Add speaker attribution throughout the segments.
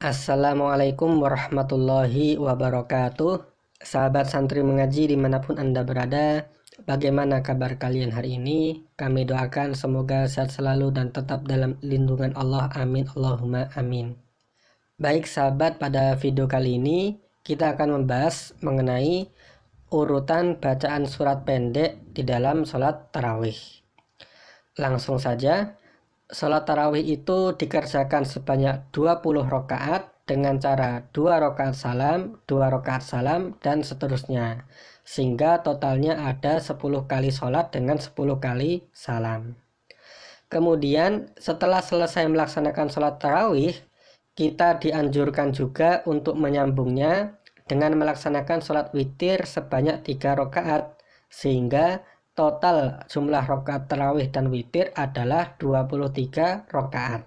Speaker 1: Assalamualaikum warahmatullahi wabarakatuh. Sahabat santri mengaji dimanapun Anda berada, bagaimana kabar kalian hari ini? Kami doakan semoga sehat selalu dan tetap dalam lindungan Allah. Amin Allahumma amin. Baik sahabat, pada video kali ini kita akan membahas mengenai urutan bacaan surat pendek di dalam sholat tarawih. Langsung saja, sholat tarawih itu dikerjakan sebanyak 20 rakaat dengan cara 2 rakaat salam, 2 rakaat salam, dan seterusnya. Sehingga totalnya ada 10 kali sholat dengan 10 kali salam. Kemudian setelah selesai melaksanakan sholat tarawih, kita dianjurkan juga untuk menyambungnya dengan melaksanakan sholat witir sebanyak 3 rakaat. Sehingga total jumlah rakaat tarawih dan witir adalah 23 rakaat.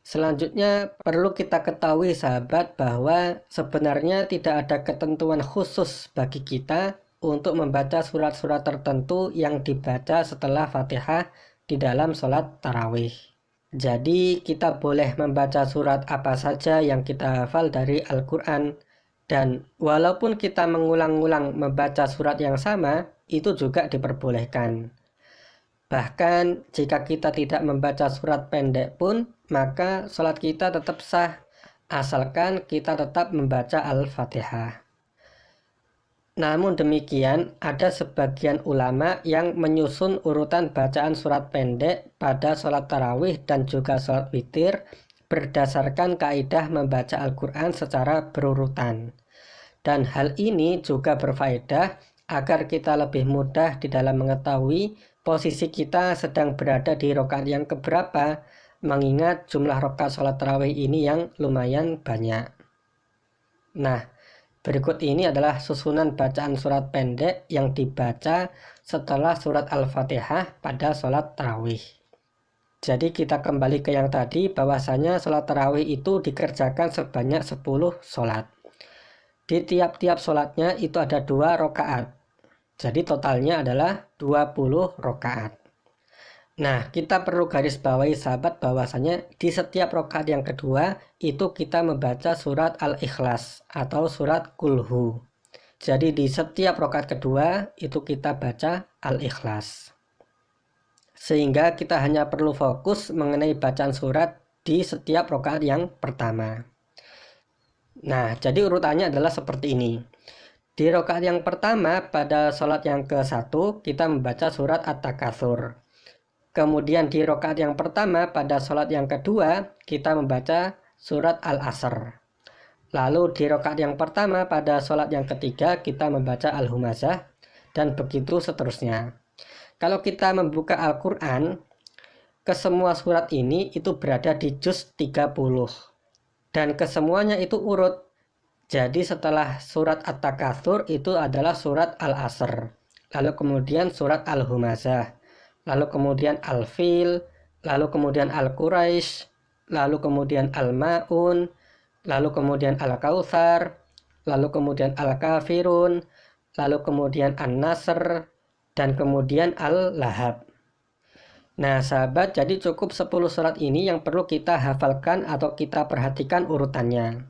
Speaker 1: Selanjutnya perlu kita ketahui sahabat bahwa sebenarnya tidak ada ketentuan khusus bagi kita untuk membaca surat-surat tertentu yang dibaca setelah Fatihah di dalam sholat tarawih. Jadi kita boleh membaca surat apa saja yang kita hafal dari Al-Quran. Dan walaupun kita mengulang-ulang membaca surat yang sama, itu juga diperbolehkan. Bahkan jika kita tidak membaca surat pendek pun, maka sholat kita tetap sah, asalkan kita tetap membaca Al-Fatihah. Namun demikian, ada sebagian ulama yang menyusun urutan bacaan surat pendek pada sholat tarawih dan juga sholat witir berdasarkan kaidah membaca Al-Quran secara berurutan. Dan hal ini juga berfaedah agar kita lebih mudah di dalam mengetahui posisi kita sedang berada di rakaat yang keberapa, mengingat jumlah rakaat sholat tarawih ini yang lumayan banyak. Nah, berikut ini adalah susunan bacaan surat pendek yang dibaca setelah surat Al-Fatihah pada sholat tarawih. Jadi kita kembali ke yang tadi, bahwasanya sholat tarawih itu dikerjakan sebanyak 10 sholat. Di tiap-tiap sholatnya itu ada 2 rakaat. Jadi totalnya adalah 20 rakaat. Nah, kita perlu garis bawahi sahabat bahwasanya di setiap rakaat yang kedua itu kita membaca surat Al-Ikhlas atau surat Kulhu. Jadi di setiap rakaat kedua itu kita baca Al-Ikhlas. Sehingga kita hanya perlu fokus mengenai bacaan surat di setiap rakaat yang pertama. Nah, jadi urutannya adalah seperti ini. Di rakaat yang pertama pada sholat yang ke-1 kita membaca surat At-Takatsur. Kemudian di rakaat yang pertama pada sholat yang kedua kita membaca surat Al-Asr. Lalu di rakaat yang pertama pada sholat yang ketiga kita membaca Al-Humazah, dan begitu seterusnya. Kalau kita membuka Al-Quran, kesemua surat ini itu berada di juz 30. Dan kesemuanya itu urut. Jadi setelah surat At-Takatsur itu adalah surat Al-Asr. Lalu kemudian surat Al-Humazah. Lalu kemudian Al-Fil. Lalu kemudian Al-Quraisy. Lalu kemudian Al-Ma'un. Lalu kemudian Al-Kautsar. Lalu kemudian Al-Kafirun. Lalu kemudian An-Nasr. Dan kemudian Al-Lahab. Nah sahabat, jadi cukup 10 surat ini yang perlu kita hafalkan atau kita perhatikan urutannya.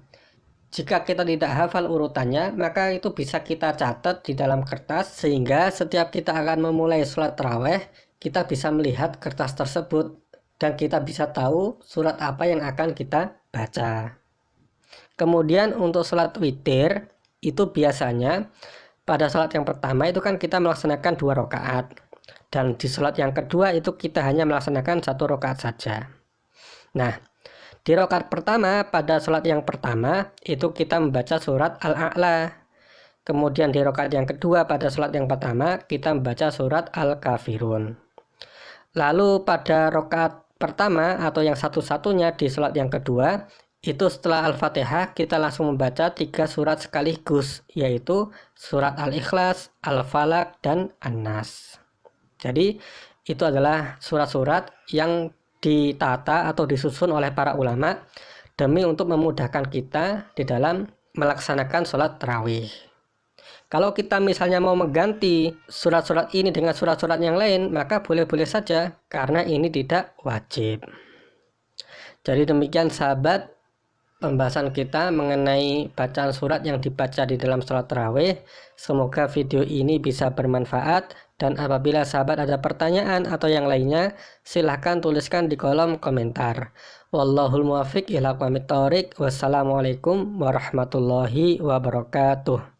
Speaker 1: Jika kita tidak hafal urutannya, maka itu bisa kita catat di dalam kertas, sehingga setiap kita akan memulai sholat tarawih, kita bisa melihat kertas tersebut dan kita bisa tahu surat apa yang akan kita baca. Kemudian untuk sholat witir, itu biasanya pada sholat yang pertama itu kan kita melaksanakan 2 rakaat. Dan di sholat yang kedua itu kita hanya melaksanakan 1 rakaat saja. Nah, di rakaat pertama pada sholat yang pertama itu kita membaca surat Al-A'la. Kemudian di rakaat yang kedua pada sholat yang pertama kita membaca surat Al-Kafirun. Lalu pada rakaat pertama atau yang satu-satunya di sholat yang kedua itu setelah Al-Fatihah kita langsung membaca 3 surat sekaligus, yaitu surat Al-Ikhlas, Al-Falaq, dan An-Nas. Jadi itu adalah surat-surat yang ditata atau disusun oleh para ulama demi untuk memudahkan kita di dalam melaksanakan sholat tarawih. Kalau kita misalnya mau mengganti surat-surat ini dengan surat-surat yang lain, maka boleh-boleh saja karena ini tidak wajib. Jadi demikian sahabat, pembahasan kita mengenai bacaan surat yang dibaca di dalam sholat tarawih. Semoga video ini bisa bermanfaat, dan apabila sahabat ada pertanyaan atau yang lainnya, silahkan tuliskan di kolom komentar. Wallahul muwaffiq ila aqwamit thoriq. Wassalamualaikum warahmatullahi wabarakatuh.